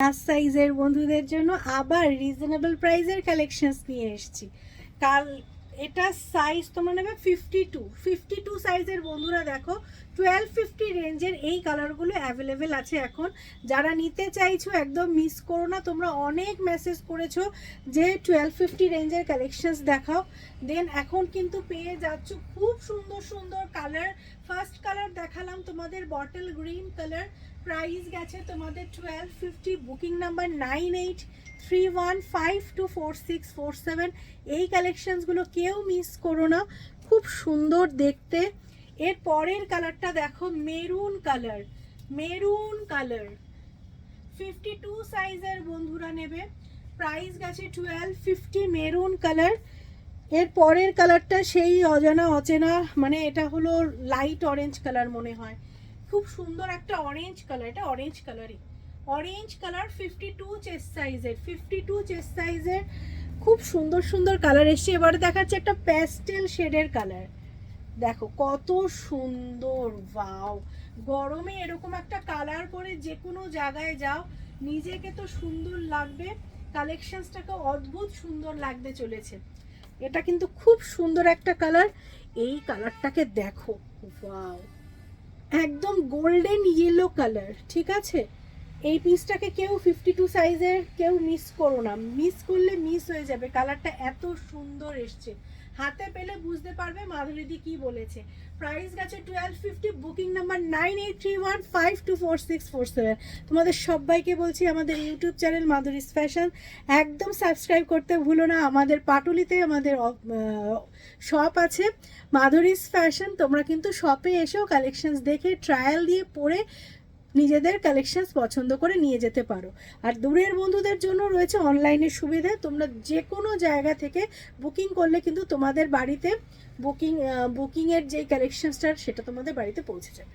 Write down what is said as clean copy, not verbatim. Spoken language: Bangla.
প্লাস সাইজের বন্ধুদের জন্য আবার রিজনেবল প্রাইসের কালেকশনস নিয়ে এসেছি। কাল এটা সাইজ তোমরা নেবে 52 সাইজের বন্ধুরা। দেখো 1250 রেঞ্জের এই কালারগুলো অ্যাভেলেবেল আছে এখন। যারা নিতে চাইছো একদম মিস করো না। তোমরা অনেক মেসেজ করেছো যে 1250 রেঞ্জের কালেকশনস দেখাও, দেন এখন কিন্তু পেয়ে যাচ্ছ খুব সুন্দর সুন্দর কালার। ফার্স্ট কালার দেখালাম তোমাদের বটল গ্রিন কালার, প্রাইস গেছে তোমাদের 1250, বুকিং নাম্বার 9831524647। এই কালেকশনসগুলো কেউ মিস করো না, খুব সুন্দর দেখতে। এর পরের কালারটা দেখো, মেরুন কালার, 52 সাইজের বন্ধুরা নেবে, প্রাইস গেছে 1250, মেরুন কালার। এর পরের কালারটা সেই অজানা অচেনা, মানে এটা হলো লাইট অরেঞ্জ কালার মনে হয়, খুব সুন্দর একটা অরেঞ্জ কালার। এটা অরেঞ্জ কালারই, অরেঞ্জ কালার 52 চেস্ট সাইজের খুব সুন্দর সুন্দর কালার এসছে। এবারে দেখাচ্ছে একটা প্যাস্টেল শেডের কালার, দেখো কত সুন্দর। ওয়াও, গরমে এরকম একটা কালার পরে যে কোনো জায়গায় যাও, নিজেকে তো সুন্দর লাগবে, কালেকশনসটাকে অদ্ভুত সুন্দর লাগতে চলেছে। এটা কিন্তু খুব সুন্দর একটা কালার। এই কালারটাকে দেখো, ওয়াও, একদম গোল্ডেন ইয়েলো কালার। ঠিক আছে, এই পিসটাকে কেউ 52 সাইজের কেউ মিস করো না, মিস করলে মিস হয়ে যাবে। কালারটা এত সুন্দর এসছে, হাতে পেলে বুঝতে পারবে মাধুরীদি কি বলেছে। প্রাইস গেছে 1250, বুকিং নাম্বার 9831524647। তোমাদের সবাইকে বলছি আমাদের ইউটিউব চ্যানেল মাধুরীস ফ্যাশন একদম সাবস্ক্রাইব করতে ভুলো না। আমাদের পাটুলিতে আমাদের শপ আছে মাধুরীস ফ্যাশন। তোমরা কিন্তু শপে এসেও কালেকশনস দেখে ট্রায়াল দিয়ে পরে নিজেদের কালেকশনস পছন্দ করে নিয়ে যেতে পারো। আর দূরের বন্ধুদের জন্য রয়েছে অনলাইনের সুবিধা, তোমরা যে কোনো জায়গা থেকে বুকিং করলে কিন্তু তোমাদের বাড়িতে বুকিংয়ের যে কালেকশনসটা সেটা তোমাদের বাড়িতে পৌঁছে যাবে।